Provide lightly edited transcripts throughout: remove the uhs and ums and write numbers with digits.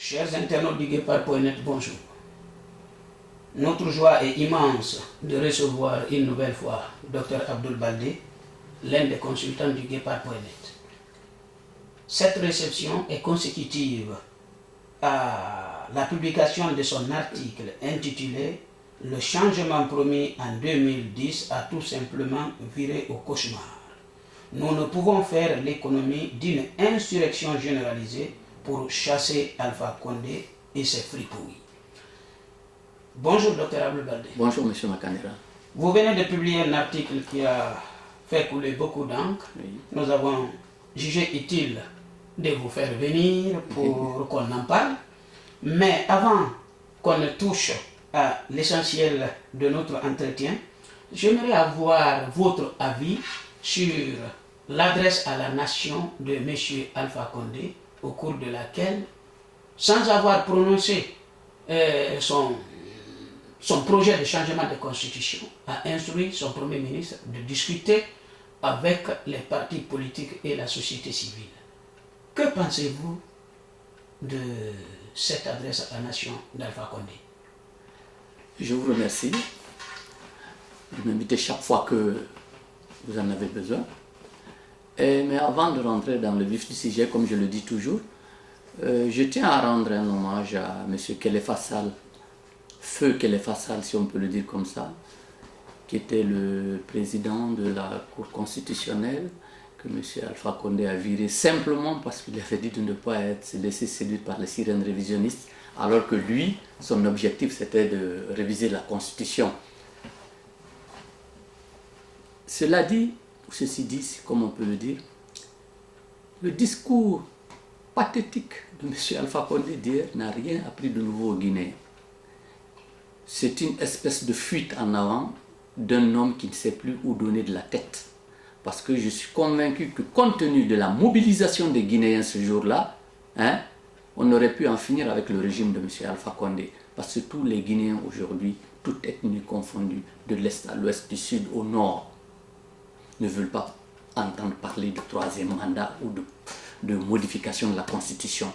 Chers internautes du Guépard.net, bonjour. Notre joie est immense de recevoir une nouvelle fois Dr Abdoul Baldé, l'un des consultants du Guépard.net. Cette réception est consécutive à la publication de son article intitulé « Le changement promis en 2010 a tout simplement viré au cauchemar. Nous ne pouvons faire l'économie d'une insurrection généralisée pour chasser Alpha Condé et ses fripouilles. » Bonjour Dr Abdoul Baldé. Bonjour M. Makanera. Vous venez de publier un article qui a fait couler beaucoup d'encre. Oui. Nous avons jugé utile de vous faire venir pour qu'on en parle. Mais avant qu'on ne touche à l'essentiel de notre entretien, j'aimerais avoir votre avis sur l'adresse à la nation de M. Alpha Condé, au cours de laquelle, sans avoir prononcé son projet de changement de constitution, a instruit son Premier ministre de discuter avec les partis politiques et la société civile. Que pensez-vous de cette adresse à la nation d'Alpha Condé? Je vous remercie de m'inviter chaque fois que vous en avez besoin. Mais avant de rentrer dans le vif du sujet, comme je le dis toujours, je tiens à rendre un hommage à M. Khalifa Sall, Feu Khalifa Sall, si on peut le dire comme ça, qui était le président de la Cour constitutionnelle, que M. Alpha Condé a viré simplement parce qu'il avait dit de ne pas se laisser séduire par les sirènes révisionnistes, alors que lui, son objectif c'était de réviser la Constitution. Cela dit, ceci dit, comme on peut le dire, le discours pathétique de M. Alpha Condé d'hier n'a rien appris de nouveau aux Guinéens. C'est une espèce de fuite en avant d'un homme qui ne sait plus où donner de la tête. Parce que je suis convaincu que compte tenu de la mobilisation des Guinéens ce jour-là, on aurait pu en finir avec le régime de M. Alpha Condé. Parce que tous les Guinéens aujourd'hui, toute ethnie confondue, de l'Est à l'Ouest, du Sud au Nord, ne veulent pas entendre parler de troisième mandat ou de modification de la Constitution.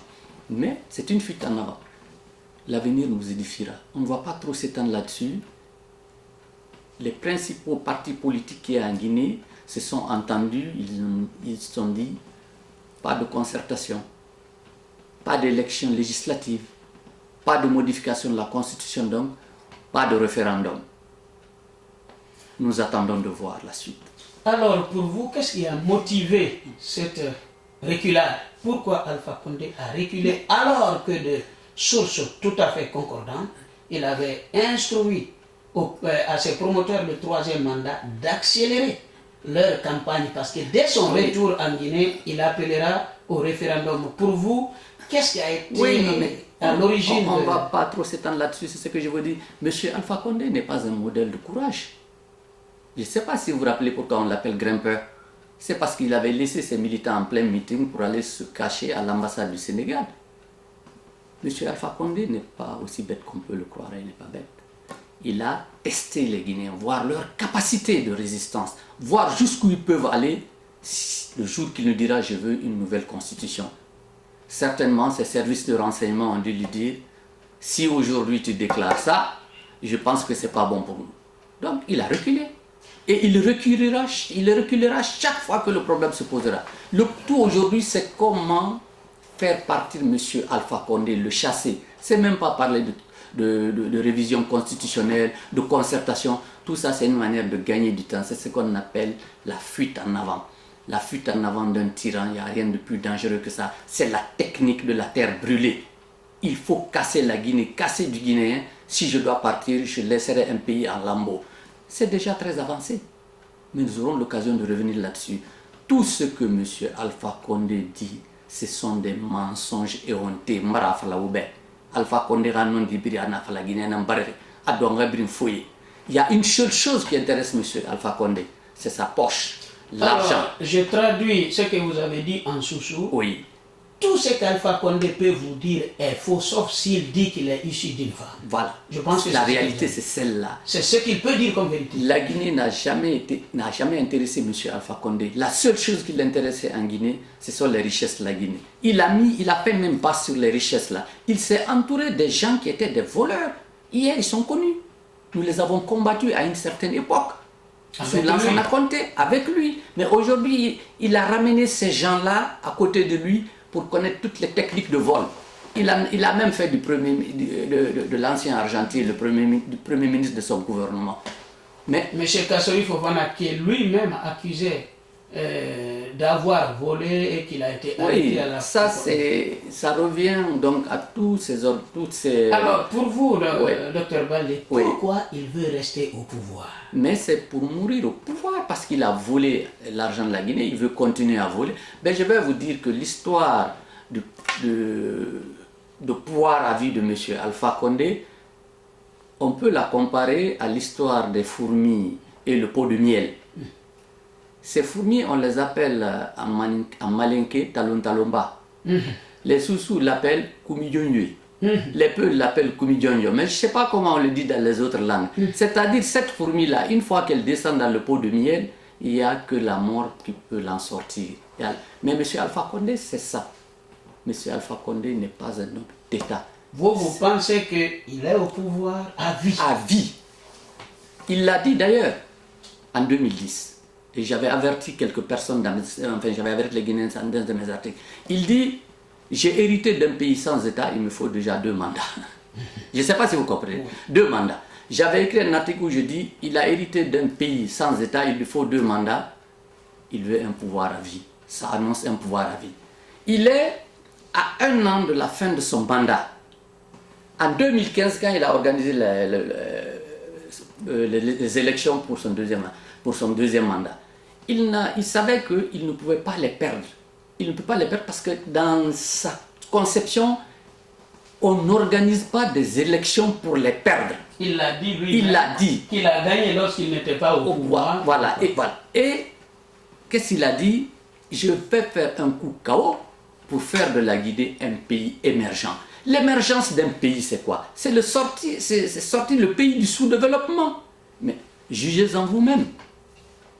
Mais c'est une fuite en avant. L'avenir nous édifiera. On ne va pas trop s'étendre là-dessus. Les principaux partis politiques qu'il y a en Guinée se sont entendus, ils se sont dit, pas de concertation, pas d'élection législative, pas de modification de la Constitution, donc pas de référendum. Nous attendons de voir la suite. Alors pour vous, qu'est-ce qui a motivé cette reculade? Pourquoi Alpha Condé a reculé alors que de sources tout à fait concordantes, il avait instruit à ses promoteurs de troisième mandat d'accélérer leur campagne, parce que dès son retour en Guinée, il appellera au référendum. Pour vous, qu'est-ce qui a été à l'origine On ne va pas trop s'étendre là-dessus, c'est ce que je veux dire. M. Alpha Condé n'est pas un modèle de courage. Je ne sais pas si vous vous rappelez pourquoi on l'appelle grimpeur. C'est parce qu'il avait laissé ses militants en plein meeting pour aller se cacher à l'ambassade du Sénégal. M. Alpha Condé n'est pas aussi bête qu'on peut le croire, il n'est pas bête. Il a testé les Guinéens, voir leur capacité de résistance, voir jusqu'où ils peuvent aller le jour qu'il nous dira « je veux une nouvelle constitution ». Certainement, ses services de renseignement ont dû lui dire « si aujourd'hui tu déclares ça, je pense que ce n'est pas bon pour nous ». Donc il a reculé. Et il reculera chaque fois que le problème se posera. Le tout aujourd'hui, c'est comment faire partir M. Alpha Condé, le chasser. C'est même pas parler de révision constitutionnelle, de concertation. Tout ça, c'est une manière de gagner du temps. C'est ce qu'on appelle la fuite en avant. La fuite en avant d'un tyran, il n'y a rien de plus dangereux que ça. C'est la technique de la terre brûlée. Il faut casser la Guinée, casser du Guinéen. Si je dois partir, je laisserai un pays en lambeaux. C'est déjà très avancé. Mais nous aurons l'occasion de revenir là-dessus. Tout ce que M. Alpha Condé dit, ce sont des mensonges éhontés. Alpha Condé il y a une seule chose qui intéresse M. Alpha Condé, c'est sa poche, l'argent. Je traduis ce que vous avez dit en sous-sous. Oui. tout ce qu'Alpha Condé peut vous dire est faux, sauf s'il dit qu'il est issu d'une femme. Voilà. Je pense que la c'est réalité, c'est celle-là. C'est ce qu'il peut dire comme vérité. La Guinée n'a jamais intéressé M. Alpha Condé. La seule chose qui l'intéressait en Guinée, ce sont les richesses de la Guinée. Il a fait même pas sur les richesses là. Il s'est entouré des gens qui étaient des voleurs. Hier, ils sont connus. Nous les avons combattus à une certaine époque. Sur Lansana Conté, avec lui. Mais aujourd'hui, il a ramené ces gens-là à côté de lui pour connaître toutes les techniques de vol. Il a même fait de l'ancien Argentin le premier ministre de son gouvernement. Mais M. Kassori Fofana, qui est lui-même accusé d'avoir volé et qu'il a été arrêté à la ça revient donc à toutes ces... Alors, pour vous, Dr Baldé, pourquoi il veut rester au pouvoir? Mais c'est pour mourir au pouvoir, parce qu'il a volé l'argent de la Guinée, il veut continuer à voler. Ben, je vais vous dire que l'histoire de pouvoir à vie de M. Alpha Condé, on peut la comparer à l'histoire des fourmis et le pot de miel. Ces fourmis, on les appelle en malinké Talon-Talomba. Les Soussous l'appellent Koumidjonyo. Les Peuls l'appellent Koumidjonyo. Mais je ne sais pas comment on le dit dans les autres langues. C'est-à-dire, cette fourmi-là, une fois qu'elle descend dans le pot de miel, il n'y a que la mort qui peut l'en sortir. Mais M. Alpha Condé, c'est ça. M. Alpha Condé n'est pas un homme d'État. Vous pensez qu'il est au pouvoir à vie? À vie. Il l'a dit d'ailleurs en 2010. Et j'avais averti quelques personnes, j'avais averti les Guinéens dans de mes articles. Il dit, j'ai hérité d'un pays sans État, il me faut déjà 2 mandats. Je ne sais pas si vous comprenez. 2 mandats. J'avais écrit un article où je dis, il a hérité d'un pays sans État, il lui faut 2 mandats. Il veut un pouvoir à vie. Ça annonce un pouvoir à vie. Il est à 1 an de la fin de son mandat. En 2015, quand il a organisé les élections pour son deuxième mandat, il savait qu'il ne pouvait pas les perdre. Il ne peut pas les perdre parce que dans sa conception, on n'organise pas des élections pour les perdre. Il l'a dit, lui. Il l'a dit. Qu'il a gagné lorsqu'il n'était pas au pouvoir. Voilà. Et qu'est-ce qu'il a dit? Je vais faire un coup KO pour faire de la Guinée un pays émergent. L'émergence d'un pays, c'est quoi? C'est sortir le pays du sous-développement. Mais jugez-en vous-même.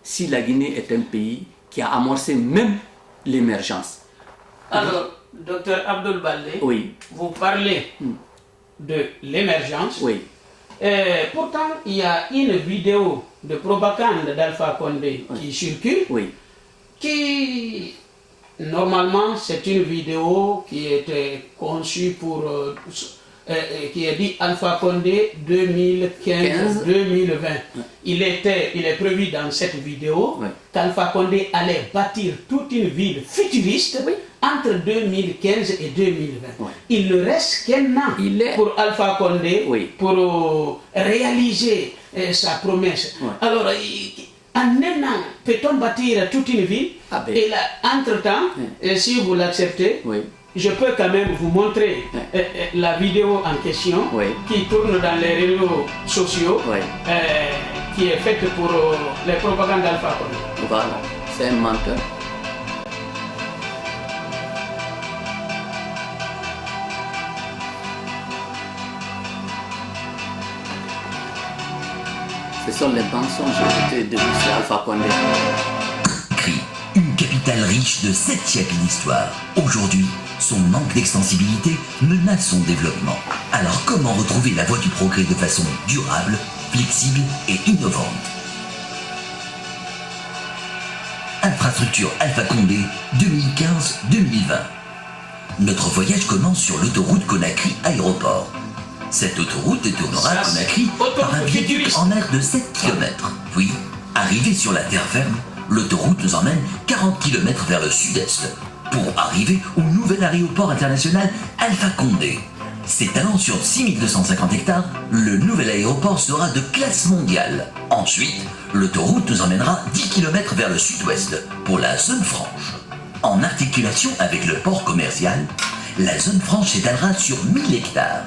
Si la Guinée est un pays qui a amorcé même l'émergence. Alors, Dr Abdoul Baldé, vous parlez de l'émergence. Oui. Pourtant, il y a une vidéo de propagande d'Alpha Condé qui circule, qui, normalement, c'est une vidéo qui était conçue pour... qui est dit Alpha Condé 2015-2020. Il est prévu dans cette vidéo qu'Alpha Condé allait bâtir toute une ville futuriste entre 2015 et 2020. Il ne reste qu'un an pour Alpha Condé pour réaliser sa promesse. Alors, en un an, peut-on bâtir toute une ville? Et là, entre-temps, si vous l'acceptez, je peux quand même vous montrer la vidéo en question qui tourne dans les réseaux sociaux, qui est faite pour les propagandes d'Alpha Condé. Voilà, c'est un menteur. Ce sont les mensonges de M. Alpha Condé. Une capitale riche de 7 siècles d'histoire. Aujourd'hui, son manque d'extensibilité menace son développement. Alors comment retrouver la voie du progrès de façon durable, flexible et innovante? Infrastructure Alpha Condé 2015-2020. Notre voyage commence sur l'autoroute Conakry-Aéroport. Cette autoroute détournera Conakry par un viaduc en aire de 7 km. Puis, arrivé sur la terre ferme, l'autoroute nous emmène 40 km vers le sud-est pour arriver au nouvel aéroport international Alpha Condé. S'étalant sur 6250 hectares, le nouvel aéroport sera de classe mondiale. Ensuite, l'autoroute nous emmènera 10 km vers le sud-ouest pour la zone franche. En articulation avec le port commercial, la zone franche s'étalera sur 1000 hectares.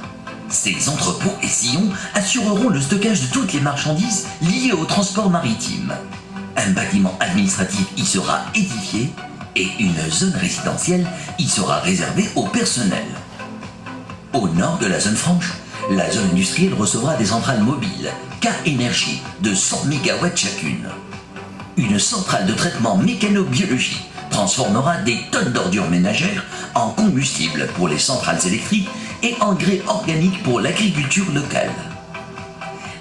Ces entrepôts et sillons assureront le stockage de toutes les marchandises liées au transport maritime. Un bâtiment administratif y sera édifié et une zone résidentielle y sera réservée au personnel. Au nord de la zone franche, la zone industrielle recevra des centrales mobiles, K-Énergie, de 100 MW chacune. Une centrale de traitement mécanobiologique transformera des tonnes d'ordures ménagères en combustible pour les centrales électriques et engrais organiques pour l'agriculture locale.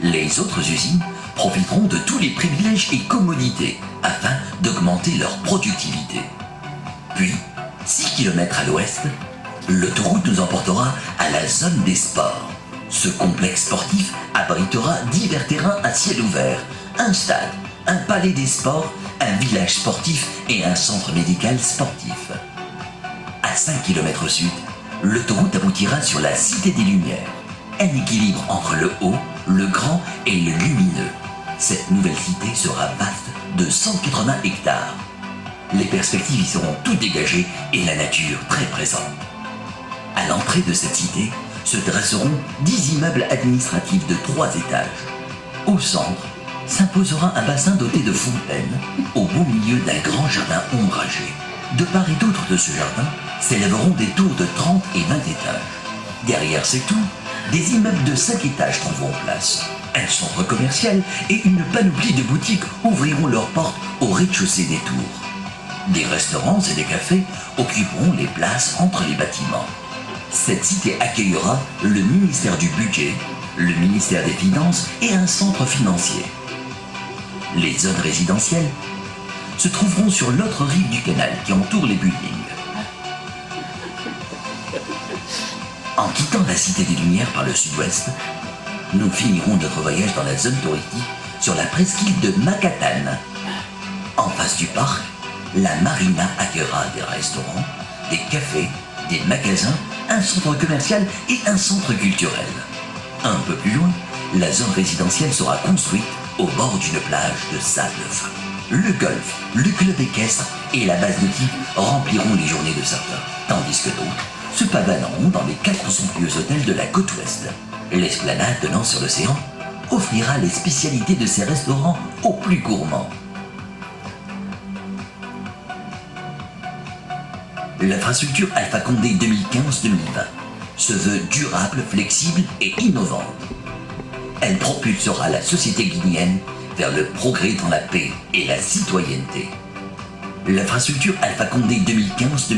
Les autres usines profiteront de tous les privilèges et commodités afin d'augmenter leur productivité. Puis, 6 km à l'ouest, l'autoroute nous emportera à la zone des sports. Ce complexe sportif abritera divers terrains à ciel ouvert, un stade, un palais des sports, un village sportif et un centre médical sportif. À 5 km au sud, l'autoroute aboutira sur la Cité des Lumières. Un équilibre entre le haut, le grand et le lumineux. Cette nouvelle cité sera vaste de 180 hectares. Les perspectives y seront toutes dégagées et la nature très présente. À l'entrée de cette cité se dresseront 10 immeubles administratifs de 3 étages. Au centre s'imposera un bassin doté de fontaines au beau milieu d'un grand jardin ombragé. De part et d'autre de ce jardin s'élèveront des tours de 30 et 20 étages. Derrière ces tours, des immeubles de 5 étages trouveront place. Un centre commercial et une panoplie de boutiques ouvriront leurs portes au rez-de-chaussée des tours. Des restaurants et des cafés occuperont les places entre les bâtiments. Cette cité accueillera le ministère du Budget, le ministère des Finances et un centre financier. Les zones résidentielles se trouveront sur l'autre rive du canal qui entoure les buildings. En quittant la Cité des Lumières par le sud-ouest, nous finirons notre voyage dans la zone touristique sur la presqu'île de Macatan. En face du parc, la marina accueillera des restaurants, des cafés, des magasins, un centre commercial et un centre culturel. Un peu plus loin, la zone résidentielle sera construite au bord d'une plage de sable fin. Le golf, le club équestre et la base nautique rempliront les journées de certains, tandis que d'autres se pavaneront dans les 4 somptueux hôtels de la côte ouest. L'esplanade donnant sur l'océan offrira les spécialités de ces restaurants aux plus gourmands. L'infrastructure Alpha Condé 2015-2020 se veut durable, flexible et innovante. Elle propulsera la société guinéenne vers le progrès dans la paix et la citoyenneté. L'infrastructure Alpha Condé 2015-2020,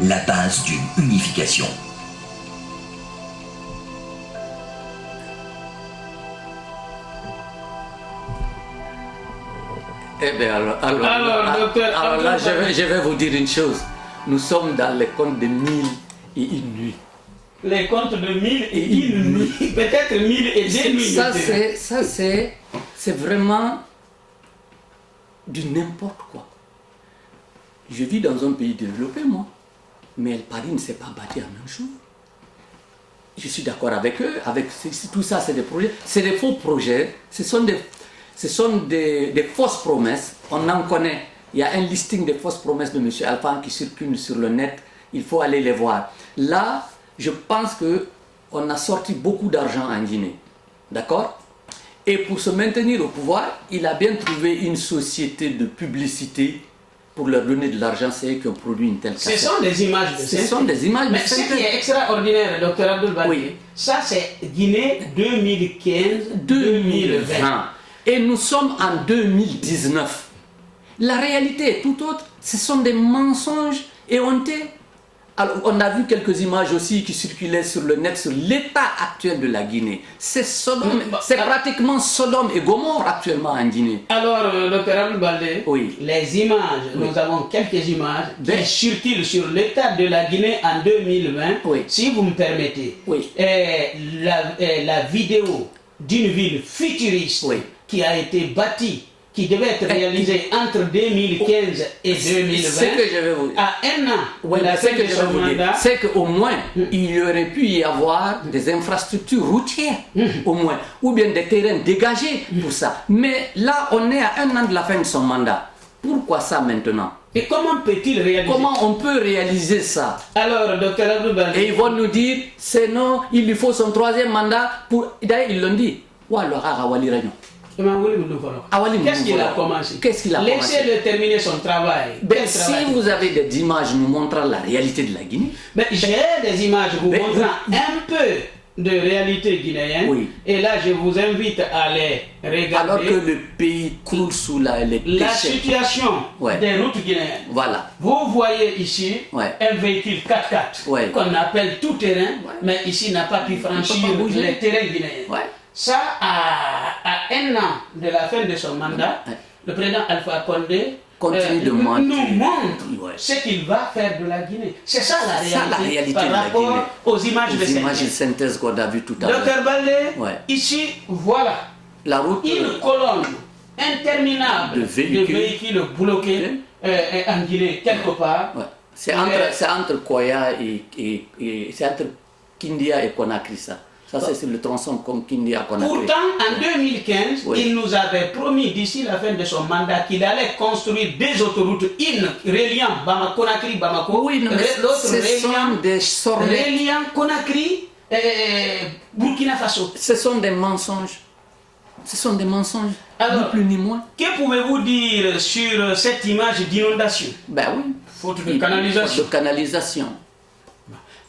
la base d'une unification. Eh bien, alors là, je vais vous dire une chose. Nous sommes dans les contes de 1000 et une nuits. Les contes de 1000 et une nuits. Peut-être 1000 et deux nuits. Ça, c'est vraiment du n'importe quoi. Je vis dans un pays développé, moi. Mais Paris ne s'est pas bâti la même chose. Je suis d'accord avec eux. Tout ça, c'est des projets. C'est des faux projets. Ce sont des fausses promesses. On en connaît. Il y a un listing des fausses promesses de M. Alpha qui circule sur le net. Il faut aller les voir. Là, je pense qu'on a sorti beaucoup d'argent en Guinée. D'accord? Et pour se maintenir au pouvoir, il a bien trouvé une société de publicité pour leur donner de l'argent. C'est eux qui ont produit une telle cassette. Ce sont des images de Ce sont des images. Mais ce qui est extraordinaire, Dr Abdoul Baldé, oui. Ça c'est Guinée 2015-2020. Et nous sommes en 2019. La réalité est tout autre. Ce sont des mensonges éhontés. Alors, on a vu quelques images aussi qui circulaient sur le net sur l'état actuel de la Guinée. C'est pratiquement Sodome et Gomorrhe actuellement en Guinée. Alors, Dr Abdoul Baldé, oui. Les images, nous avons quelques images qui circulent sur l'état de la Guinée en 2020. Oui. Si vous me permettez, oui. La vidéo d'une ville futuriste qui a été bâtie, qui devait être réalisé entre 2015 et 2020, ce que je vais vous dire. À un an, ce que je vais vous dire, c'est qu'au moins, il y aurait pu y avoir des infrastructures routières, au moins, ou bien des terrains dégagés pour ça. Mais là, on est à un an de la fin de son mandat. Pourquoi ça maintenant? Et comment peut-il réaliser? Comment on peut réaliser ça? Alors, Dr Abdoul Baldé, et ils vont nous dire, c'est non, il lui faut son 3e mandat pour... D'ailleurs, ils l'ont dit. Qu'est-ce qu'il a commencé? Laissez-le terminer son travail. Si vous avez des images nous montrant la réalité de la Guinée. J'ai des images vous montrant un peu de réalité guinéenne. Oui. Et là, je vous invite à les regarder. Alors que le pays croule sous la situation des routes guinéennes. Voilà. Vous voyez ici un véhicule 4x4 qu'on appelle tout-terrain, mais ici n'a pas pu franchir les terrains guinéens. Ça, à 1 an de la fin de son mandat, le président Alpha Condé continue de nous montre ce qu'il va faire de la Guinée. C'est ça la réalité par rapport aux images de synthèse qu'on a vues tout à l'heure. Docteur Baldé, ici, voilà la route, une colonne interminable de véhicules bloqués en Guinée, quelque part. C'est entre Koya et c'est entre Kindia et Conakry, ça. Ça, c'est sur le tronçon comme Kindia Conakry. Pourtant, en 2015, il nous avait promis d'ici la fin de son mandat qu'il allait construire des autoroutes, une reliant Conakry, Bamako, l'autre reliant Conakry, Burkina Faso. Ce sont des mensonges. Ce sont des mensonges, ni plus ni moins. Que pouvez-vous dire sur cette image d'inondation? Ben oui. Faute de canalisation. De canalisation.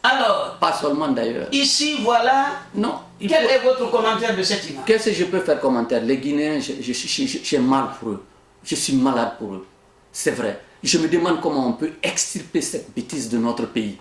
Alors, pas seulement d'ailleurs. Ici, voilà. Non. Quel est votre commentaire de cette image? Qu'est-ce que je peux faire commentaire? Les Guinéens, j'ai mal pour eux. Je suis malade pour eux. C'est vrai. Je me demande comment on peut extirper cette bêtise de notre pays.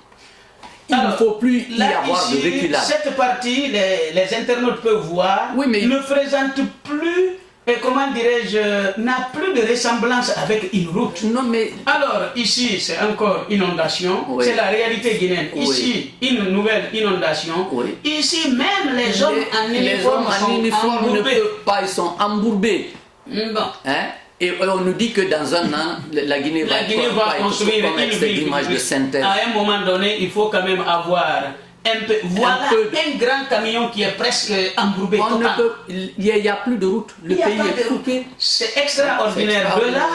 Il ne faut plus y avoir de reculade. Cette partie, les internautes peuvent voir, ne présente plus, comment dirais-je, n'a plus de ressemblance avec une route. Non, mais... Alors, ici, c'est encore inondation, c'est la réalité guinéenne. Ici, une nouvelle inondation. Ici, même les hommes en uniforme sont embourbés. Ils sont embourbés. Bon. Hein? Et on nous dit que dans un an, la Guinée va construire une ville de synthèse. À un moment donné, il faut quand même avoir un grand camion qui est presque embourbé. Il n'y a plus de route. Le pays est coupé. C'est extraordinaire. De là,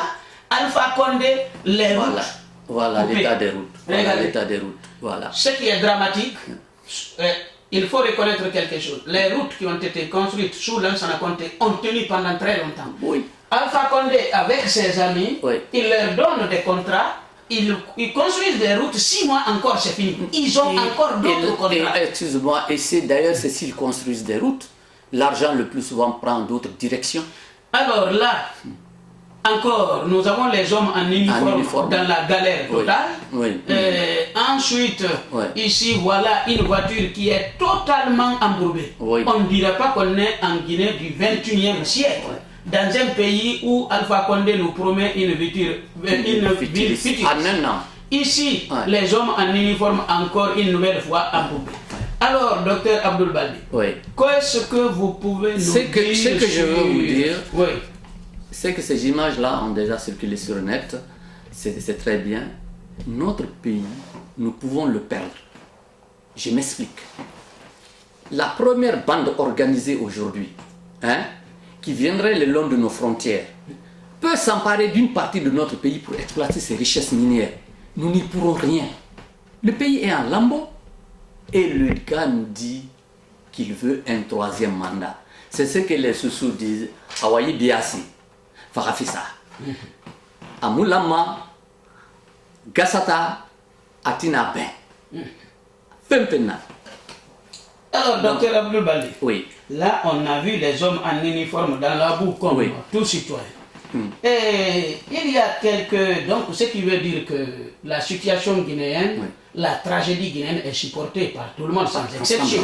Alpha Condé, les routes. Voilà l'état des routes. Voilà l'état des routes. Voilà. Ce qui est dramatique, il faut reconnaître quelque chose. Les routes qui ont été construites sous Lansana Conté ont tenu pendant très longtemps. Oui. Alpha Condé, avec ses amis, il leur donne des contrats, ils construisent des routes, 6 mois encore, c'est fini. Ils ont encore d'autres contrats. Excuse-moi, et d'ailleurs, c'est s'ils construisent des routes, l'argent le plus souvent prend d'autres directions. Alors là, encore, nous avons les hommes en uniforme dans la galère totale. Ensuite, ici, voilà une voiture qui est totalement embourbée. On ne dirait pas qu'on est en Guinée du 21e siècle. Dans un pays où Alpha Condé nous promet une ville future. En un an. Ici, les hommes en uniforme encore une nouvelle fois embourbés. Alors, docteur Abdoul Baldé, qu'est-ce que vous pouvez nous dire? Ce que je veux vous dire, c'est que ces images-là ont déjà circulé sur le net. C'est très bien. Notre pays, nous pouvons le perdre. Je m'explique. La première bande organisée aujourd'hui, qui viendrait le long de nos frontières, peut s'emparer d'une partie de notre pays pour exploiter ses richesses minières. Nous n'y pourrons rien. Le pays est en lambeaux. Et le gars nous dit qu'il veut un 3e mandat. C'est ce que les Soussous disent. Hawaii Biasi, Farafisa, Amoulama, Gassata, Atina Ben, Pempena. Alors, docteur Abdoul Baldé, là on a vu les hommes en uniforme dans la boue comme tout citoyen. Et il y a donc ce qui veut dire que la situation guinéenne, la tragédie guinéenne est supportée par tout le monde sans exception.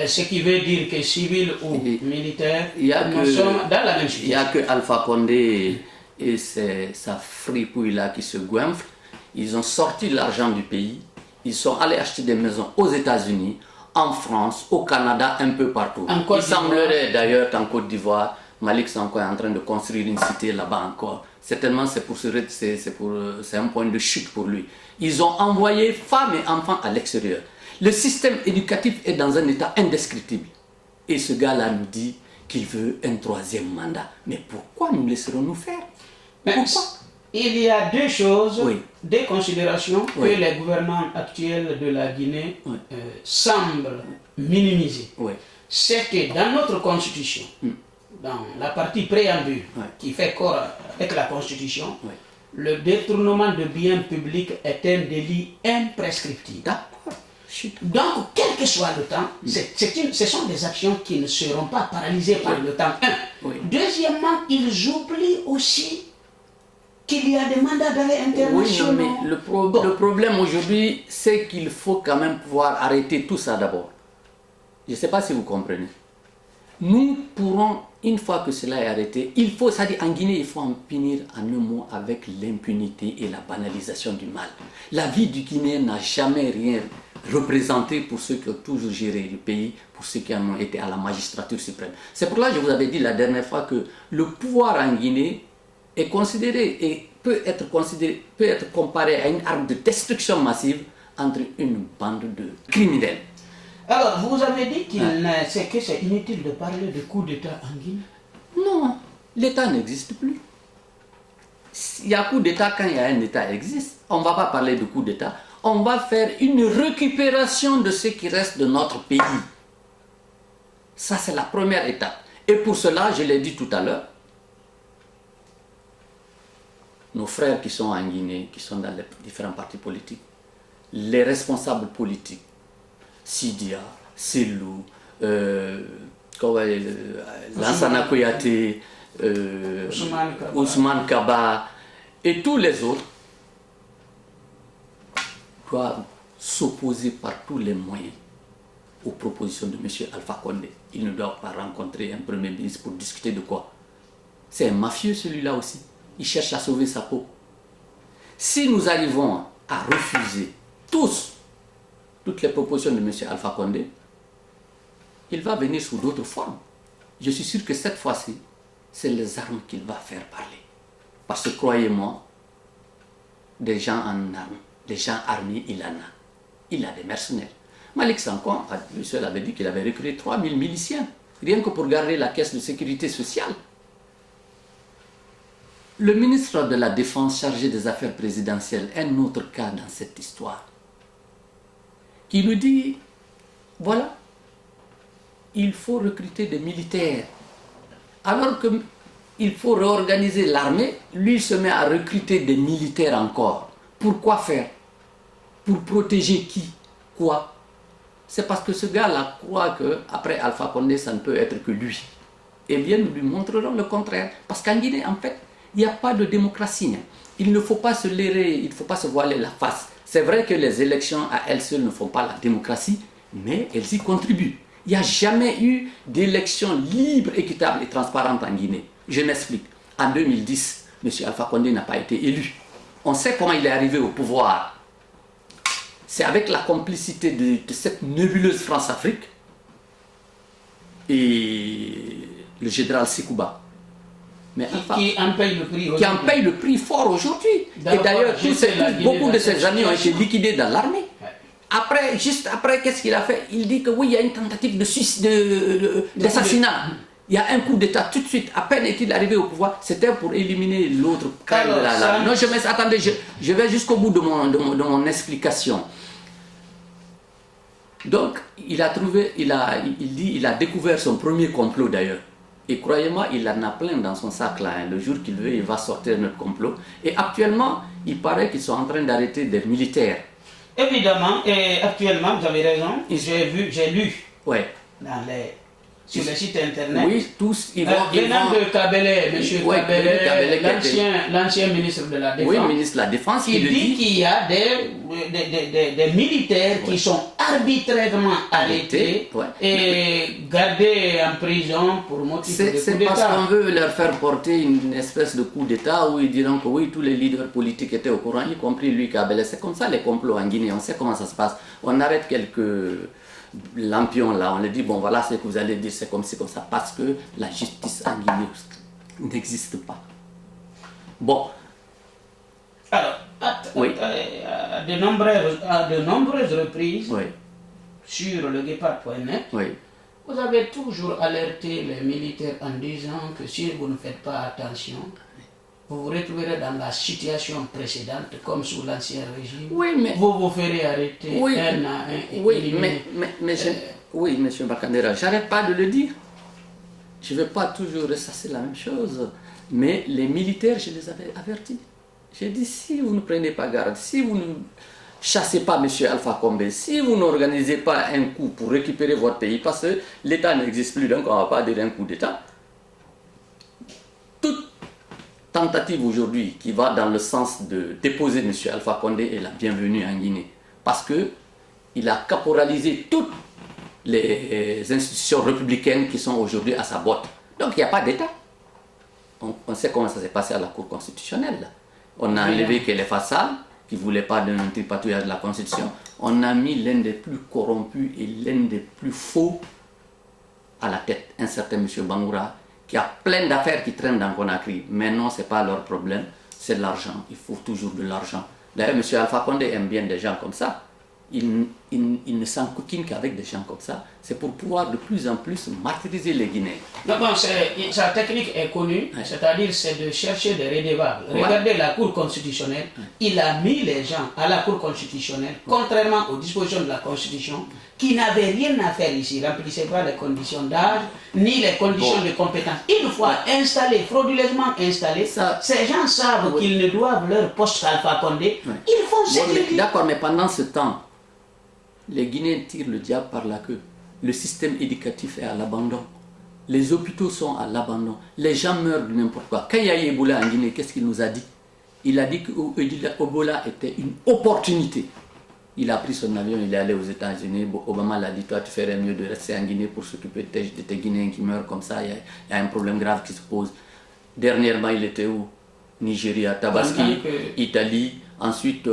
Ce qui veut dire que civils ou militaires, nous sommes dans la même situation. Il n'y a que Alpha Condé et sa fripouille là qui se goinfre. Ils ont sorti l'argent du pays. Ils sont allés acheter des maisons aux États-Unis, en France, au Canada, un peu partout. Il semblerait d'ailleurs qu'en Côte d'Ivoire, Malik Sanko est en train de construire une cité là-bas encore. Certainement, c'est un point de chute pour lui. Ils ont envoyé femmes et enfants à l'extérieur. Le système éducatif est dans un état indescriptible. Et ce gars-là nous dit qu'il veut un 3e mandat. Mais pourquoi nous laisserons-nous faire? Pourquoi? Il y a 2 choses, des considérations que les gouvernants actuels de la Guinée semblent minimiser. C'est que dans notre constitution, dans la partie préambule qui fait corps avec la Constitution, le détournement de biens publics est un délit imprescriptible. D'accord. Donc, quel que soit le temps, ce sont des actions qui ne seront pas paralysées par le temps. Deuxièmement, ils oublient aussi qu'il y a des mandats d'arrêt internationaux. Oui, mais le problème aujourd'hui, c'est qu'il faut quand même pouvoir arrêter tout ça d'abord. Je ne sais pas si vous comprenez. Nous pourrons, une fois que cela est arrêté, il faut, c'est-à-dire en Guinée, il faut en finir en un mot avec l'impunité et la banalisation du mal. La vie du Guinéen n'a jamais rien représenté pour ceux qui ont toujours géré le pays, pour ceux qui en ont été à la magistrature suprême. C'est pour cela que je vous avais dit la dernière fois que le pouvoir en Guinée est considéré et peut être comparé à une arme de destruction massive entre une bande de criminels. Alors, vous avez dit que c'est inutile de parler de coup d'État en Guinée? Non, l'État n'existe plus. Il y a coup d'État quand il y a un État qui existe. On ne va pas parler de coup d'État. On va faire une récupération de ce qui reste de notre pays. Ça, c'est la première étape. Et pour cela, je l'ai dit tout à l'heure, nos frères qui sont en Guinée, qui sont dans les différents partis politiques, les responsables politiques, Sidia, Selou, Lansana Kouyaté, Ousmane Kaba et tous les autres doivent s'opposer par tous les moyens aux propositions de M. Alpha Condé. Il ne doit pas rencontrer un premier ministre pour discuter de quoi? C'est un mafieux celui-là aussi. Il cherche à sauver sa peau. Si nous arrivons à refuser toutes les propositions de M. Alpha Condé, il va venir sous d'autres formes. Je suis sûr que cette fois-ci, c'est les armes qu'il va faire parler. Parce que croyez-moi, des gens en armes, des gens armés, il en a. Il a des mercenaires. Malik Sankon, lui seul avait dit qu'il avait recruté 3000 miliciens, rien que pour garder la caisse de sécurité sociale. Le ministre de la Défense chargé des affaires présidentielles, un autre cas dans cette histoire, qui nous dit, voilà, il faut recruter des militaires. Alors qu'il faut réorganiser l'armée, lui se met à recruter des militaires encore. Pourquoi faire? Pour protéger qui? Quoi? C'est parce que ce gars-là croit qu'après Alpha Condé, ça ne peut être que lui. Eh bien, nous lui montrerons le contraire. Parce qu'en Guinée, en fait, il n'y a pas de démocratie. Il ne faut pas se leurrer, il ne faut pas se voiler la face. C'est vrai que les élections à elles seules ne font pas la démocratie, mais elles y contribuent. Il n'y a jamais eu d'élection libre, équitable et transparente en Guinée. Je m'explique. En 2010, M. Alpha Condé n'a pas été élu. On sait comment il est arrivé au pouvoir. C'est avec la complicité de cette nébuleuse France-Afrique et le général Sekouba. Mais qui en paye le prix aujourd'hui. Qui en paye le prix fort aujourd'hui. Et d'ailleurs, beaucoup de ses amis ont été liquidés dans l'armée. Après, juste après, qu'est-ce qu'il a fait? Il dit que oui, il y a une tentative d'assassinat. Il y a un coup d'État tout de suite. À peine est-il arrivé au pouvoir, c'était pour éliminer l'autre. Non, attendez, je vais jusqu'au bout de mon explication. Donc, il a découvert son premier complot d'ailleurs. Et croyez-moi, il en a plein dans son sac là. Le jour qu'il veut, il va sortir notre complot. Et actuellement, il paraît qu'ils sont en train d'arrêter des militaires. Évidemment, et actuellement, vous avez raison, j'ai lu sur le site internet. Oui, tous ils vont. Venant de Kabele, M. Kabele, l'ancien ministre de la Défense. Oui, ministre de la Défense. Il dit qu'il y a des militaires qui sont arbitrairement arrêtés et gardés en prison pour motif de coup d'État. C'est parce qu'on veut leur faire porter une espèce de coup d'État où ils diront que oui, tous les leaders politiques étaient au courant, y compris lui, Kabele. C'est comme ça les complots en Guinée, on sait comment ça se passe. On arrête quelques lampions là, on leur dit bon voilà ce que vous allez dire, c'est comme ci, comme ça, parce que la justice en Guinée n'existe pas. Bon. Alors, à de nombreuses reprises, sur le guépard.net, vous avez toujours alerté les militaires en disant que si vous ne faites pas attention, vous vous retrouverez dans la situation précédente, comme sous l'Ancien Régime. Vous vous ferez arrêter un à un. Oui, monsieur Bakandera, j'arrête pas de le dire. je ne vais pas toujours ressasser la même chose, mais les militaires, je les avais avertis. J'ai dit, si vous ne prenez pas garde, si vous ne chassez pas M. Alpha Condé, si vous n'organisez pas un coup pour récupérer votre pays, parce que l'État n'existe plus, donc on ne va pas dire un coup d'État, toute tentative aujourd'hui qui va dans le sens de déposer M. Alpha Condé est la bienvenue en Guinée, parce qu'il a caporalisé toutes les institutions républicaines qui sont aujourd'hui à sa botte. Donc il n'y a pas d'État. On sait comment ça s'est passé à la Cour constitutionnelle. Là. On a enlevé que les Fassal, qui ne voulaient pas d'un tripatouillage de la Constitution. On a mis l'un des plus corrompus et l'un des plus faux à la tête, un certain M. Bangoura, qui a plein d'affaires qui traînent dans Conakry. Mais non, ce n'est pas leur problème, c'est de l'argent. Il faut toujours de l'argent. D'ailleurs, M. Alpha Condé aime bien des gens comme ça. Il ne s'encoquine qu'avec des gens comme ça. C'est pour pouvoir de plus en plus martyriser les Guinéens. Non, bon, sa technique est connue, c'est-à-dire c'est de chercher des redevables. Regardez la Cour constitutionnelle, il a mis les gens à la Cour constitutionnelle, contrairement aux dispositions de la Constitution, qui n'avaient rien à faire ici, remplissaient pas les conditions d'âge, ni les conditions de compétence. Une fois installés, frauduleusement installés, ces gens savent qu'ils ne doivent leur poste à Alpha Condé, ils font ce qu'ils disent. D'accord, mais pendant ce temps, les Guinéens tirent le diable par la queue. Le système éducatif est à l'abandon. Les hôpitaux sont à l'abandon. Les gens meurent de n'importe quoi. Quand il y a eu Ebola en Guinée, qu'est-ce qu'il nous a dit? Il a dit que Ebola était une opportunité. Il a pris son avion, il est allé aux États-Unis. Obama l'a dit, toi tu ferais mieux de rester en Guinée pour s'occuper de tes Guinéens qui meurent comme ça. Il y a un problème grave qui se pose. Dernièrement, il était où? Nigeria, Tabaski, Italie, ensuite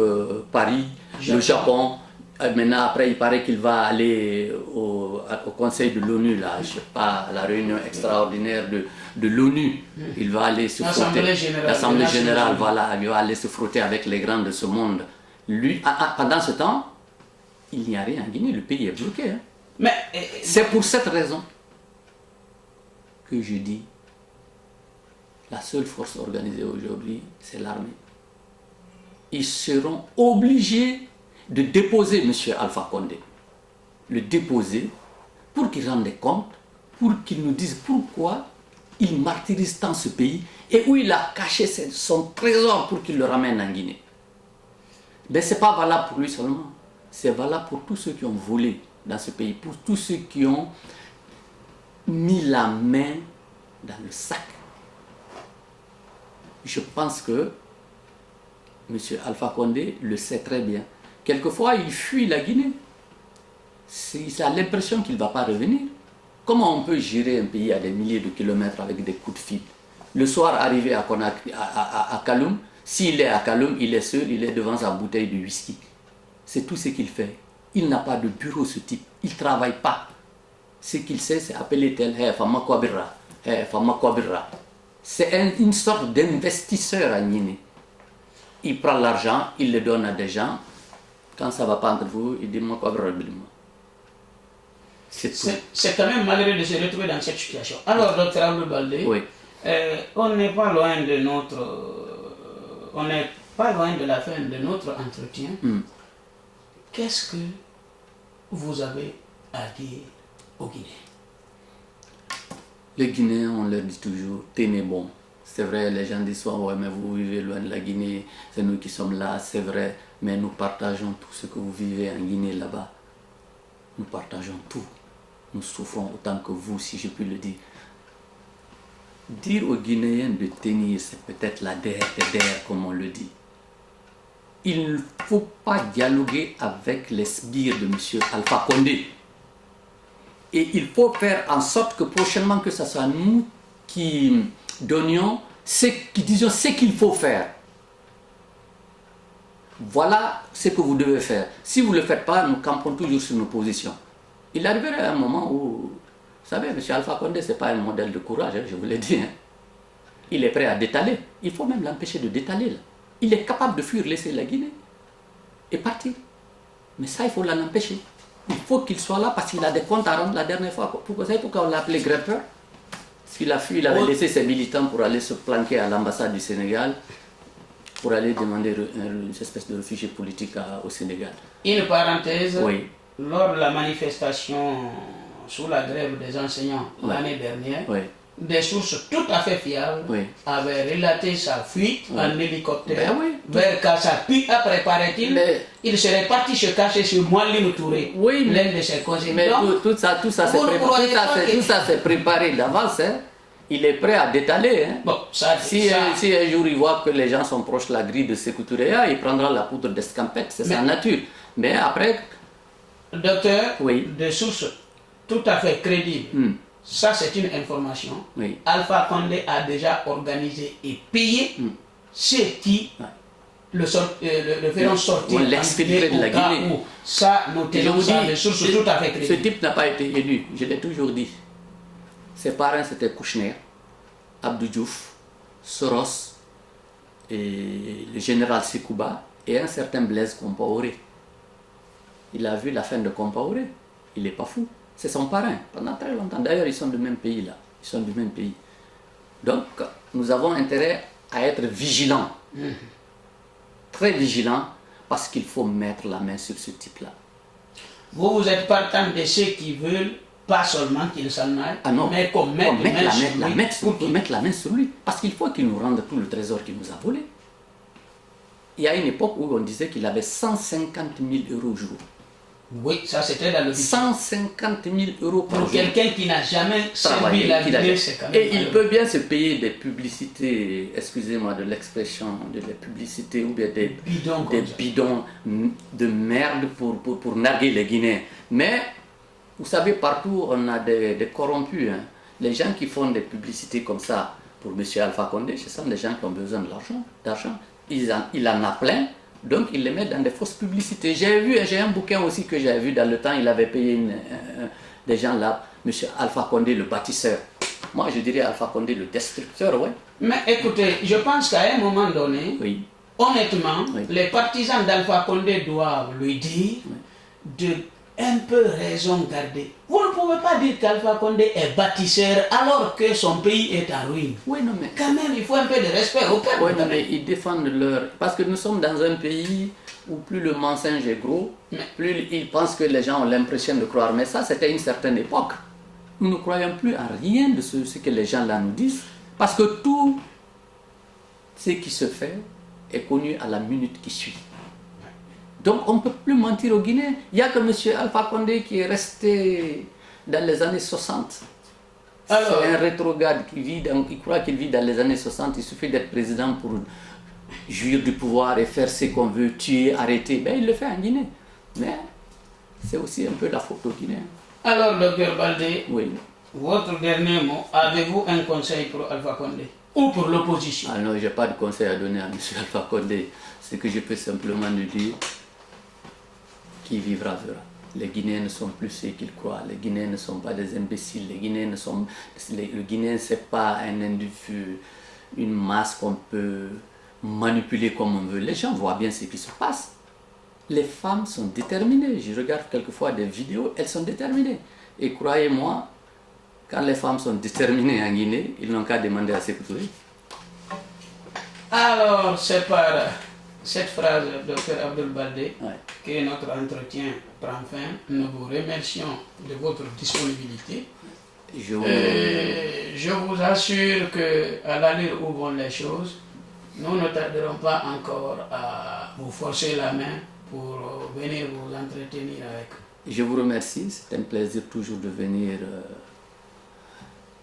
Paris, le Japon. Maintenant, après, il paraît qu'il va aller au Conseil de l'ONU, là, je sais pas, la réunion extraordinaire de l'ONU. Il va aller se frotter. L'Assemblée générale, voilà, il va aller se frotter avec les grands de ce monde. Lui, pendant ce temps, il n'y a rien en Guinée, le pays est bloqué. Hein. C'est pour cette raison que je dis, la seule force organisée aujourd'hui, c'est l'armée. Ils seront obligés de déposer M. Alpha Condé, le déposer pour qu'il rende compte, pour qu'il nous dise pourquoi il martyrise tant ce pays et où il a caché son trésor pour qu'il le ramène en Guinée. Mais ce n'est pas valable pour lui seulement, c'est valable pour tous ceux qui ont volé dans ce pays, pour tous ceux qui ont mis la main dans le sac. Je pense que M. Alpha Condé le sait très bien. Quelquefois, il fuit la Guinée. Il a l'impression qu'il ne va pas revenir. Comment on peut gérer un pays à des milliers de kilomètres avec des coups de fil? Le soir, arrivé à Kaloum, s'il est à Kaloum, il est seul, il est devant sa bouteille de whisky. C'est tout ce qu'il fait. Il n'a pas de bureau, ce type. Il ne travaille pas. Ce qu'il sait, c'est appeler tel, hey, Fama Kwabira, hey, Fama Kwabira. C'est une sorte d'investisseur à Guinée. Il prend l'argent, il le donne à des gens. Quand ça ne va pas entre vous, il dit moi quoi. C'est quand même malheureux de se retrouver dans cette situation. Alors, Dr Abdoul Baldé, on n'est pas loin de on n'est pas loin de la fin de notre entretien. Qu'est-ce que vous avez à dire aux Guinéens? Les Guinéens, on leur dit toujours, tenez bon. C'est vrai, les gens disent souvent, ouais, mais vous vivez loin de la Guinée, c'est nous qui sommes là, c'est vrai, mais nous partageons tout ce que vous vivez en Guinée là-bas. Nous partageons tout. Nous souffrons autant que vous, si je puis le dire. Dire aux Guinéens de tenir, c'est peut-être la derrière, comme on le dit. Il ne faut pas dialoguer avec les sbires de M. Alpha Condé. Et il faut faire en sorte que prochainement, que ce soit nous qui donnions, qui disions ce qu'il faut faire. Voilà ce que vous devez faire. Si vous ne le faites pas, nous campons toujours sur nos positions. Il arriverait un moment où, vous savez, M. Alpha Condé, ce n'est pas un modèle de courage, hein, je vous l'ai dit. Hein. Il est prêt à détaler. Il faut même l'empêcher de détaler. Là. Il est capable de fuir, laisser la Guinée et partir. Mais ça, il faut l'en empêcher. Il faut qu'il soit là parce qu'il a des comptes à rendre la dernière fois. Vous savez pourquoi on l'a appelé grimpeur? Parce qu'il a fui, il avait laissé ses militants pour aller se planquer à l'ambassade du Sénégal, pour aller demander une espèce de réfugié politique au Sénégal. Une parenthèse, lors de la manifestation sous la grève des enseignants l'année dernière, Oui. des sources tout à fait fiables avaient relaté sa fuite en hélicoptère vers Kassa. Puis après, paraît-il, il serait parti se cacher sur Moualim Touré, l'un de ses conseillers. Mais tout ça c'est préparé d'avance. Hein. Il est prêt à détaler. Hein. Bon, si un jour il voit que les gens sont proches de la grille de Sékou Touré, il prendra la poudre d'escampette, c'est sa nature. Mais après... Docteur, de sources tout à fait crédibles, ça c'est une information. Alpha Condé a déjà organisé et payé ceux qui le feront sortir l'exfiltré de la Guinée. Ça, nous tenons ça de sources tout à fait crédibles. Ce type n'a pas été élu, je l'ai toujours dit. Ses parents c'était Kouchner, Abdou Diouf, Soros, et le général Sekouba et un certain Blaise Compaoré. Il a vu la fin de Compaoré, il n'est pas fou. C'est son parrain, pendant très longtemps. D'ailleurs, ils sont du même pays là. Ils sont du même pays. Donc, nous avons intérêt à être vigilants. Très vigilants, parce qu'il faut mettre la main sur ce type-là. Vous êtes partant de ceux qui veulent pas seulement qu'il s'en aille, mais qu'on mette la main sur lui. Parce qu'il faut qu'il nous rende tout le trésor qu'il nous a volé. Il y a une époque où on disait qu'il avait 150 000 euros au jour. Oui, ça c'était dans le 150 000 euros par jour. Pour quelqu'un qui n'a jamais servi la Guinée, c'est quand même. Et il peut bien se payer des publicités, excusez-moi de l'expression, des publicités ou bien des bidons de merde pour narguer les Guinéens. Mais, vous savez, partout on a des corrompus. Hein. Les gens qui font des publicités comme ça pour M. Alpha Condé, ce sont des gens qui ont besoin d'argent. Il en a plein. Donc, il les met dans des fausses publicités. J'ai un bouquin aussi que j'avais vu dans le temps, il avait payé des gens là, M. Alpha Condé, le bâtisseur. Moi, je dirais Alpha Condé, le destructeur, ouais. Mais écoutez, je pense qu'à un moment donné, honnêtement, les partisans d'Alpha Condé doivent lui dire de un peu raison garder. Vous ne pouvez pas dire qu'Alpha Condé est bâtisseur alors que son pays est en ruine. Oui, non, mais... Quand même, il faut un peu de respect au peuple. Oui, non, mais ils défendent leur... Parce que nous sommes dans un pays où plus le mensonge est gros, plus ils pensent que les gens ont l'impression de croire. Mais ça, c'était une certaine époque. Nous ne croyons plus à rien de ce que les gens là nous disent. Parce que tout ce qui se fait est connu à la minute qui suit. Donc on ne peut plus mentir aux Guinéens. Il n'y a que M. Alpha Condé qui est resté dans les années 60. C'est un rétrograde il croit qu'il vit dans les années 60. Il suffit d'être président pour jouir du pouvoir et faire ce qu'on veut, tuer, arrêter. Ben, il le fait en Guinée. Mais c'est aussi un peu la faute aux Guinéens. Alors, Dr Baldé, votre dernier mot, avez-vous un conseil pour Alpha Condé ou pour l'opposition? Ah non, je n'ai pas de conseil à donner à M. Alpha Condé. Ce que je peux simplement lui dire, qui vivra verra. Les Guinéens ne sont plus ceux qu'ils croient. Les Guinéens ne sont pas des imbéciles. Les Guinéens le Guinéen, ce n'est pas un individu, une masse qu'on peut manipuler comme on veut. Les gens voient bien ce qui se passe. Les femmes sont déterminées. Je regarde quelquefois des vidéos, elles sont déterminées. Et croyez-moi, quand les femmes sont déterminées en Guinée, ils n'ont qu'à demander à Sékou Touré. Alors, c'est par cette phrase, Dr Abdoul Baldé, que notre entretien prend fin. Nous vous remercions de votre disponibilité. Je vous assure qu'à l'allure où vont les choses, nous ne tarderons pas encore à vous forcer la main pour venir vous entretenir avec. Je vous remercie, c'est un plaisir toujours de venir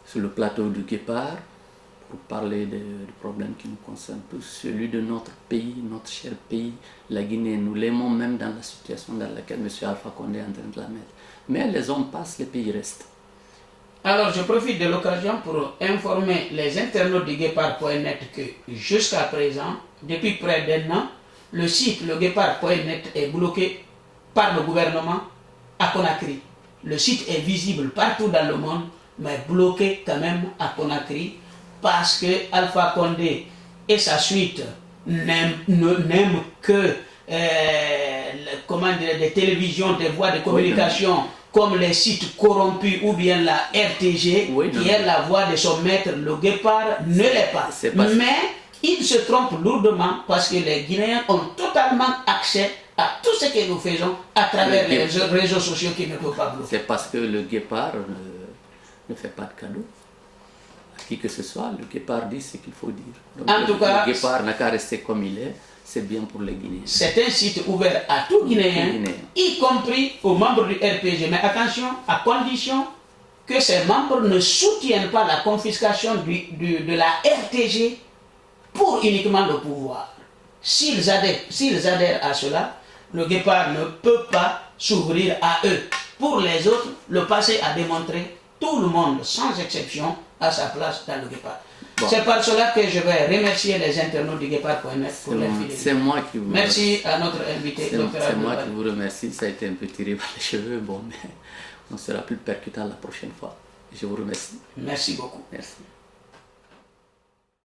sur le plateau du Guépard pour parler des problèmes qui nous concernent tous, celui de notre pays, notre cher pays, la Guinée. Nous l'aimons même dans la situation dans laquelle M. Alpha Condé est en train de la mettre. Mais les hommes passent, les pays restent. Alors je profite de l'occasion pour informer les internautes du Guépard.net que jusqu'à présent, depuis près d'un an, le site leguépard.net est bloqué par le gouvernement à Conakry. Le site est visible partout dans le monde, mais bloqué quand même à Conakry parce que Alpha Condé et sa suite n'aiment que des télévisions, des voies de communication comme les sites corrompus ou bien la RTG qui est la voix de son maître. Le Guépard ne l'est pas. Mais il se trompe lourdement parce que les Guinéens ont totalement accès à tout ce que nous faisons à travers les réseaux sociaux qui ne peuvent pas bloquer. C'est parce que le guépard ne fait pas de cadeaux. À qui que ce soit, le guépard dit ce qu'il faut dire. Donc, En tout cas, le guépard n'a qu'à rester comme il est, c'est bien pour les Guinéens. C'est un site ouvert à tout Guinéen, y compris aux membres du RPG. Mais attention, à condition que ces membres ne soutiennent pas la confiscation de la RTG pour uniquement le pouvoir. S'ils adhèrent à cela, le guépard ne peut pas s'ouvrir à eux. Pour les autres, le passé a démontré tout le monde, sans exception, à sa place dans le guépard. Bon. C'est par cela que je vais remercier les internautes du guépard.net pour leur fidélité. C'est moi qui vous remercie. Merci à notre invité, Dr. C'est moi qui vous remercie. Ça a été un peu tiré par les cheveux, bon, mais on sera plus percutant la prochaine fois. Je vous remercie. Merci beaucoup. Merci.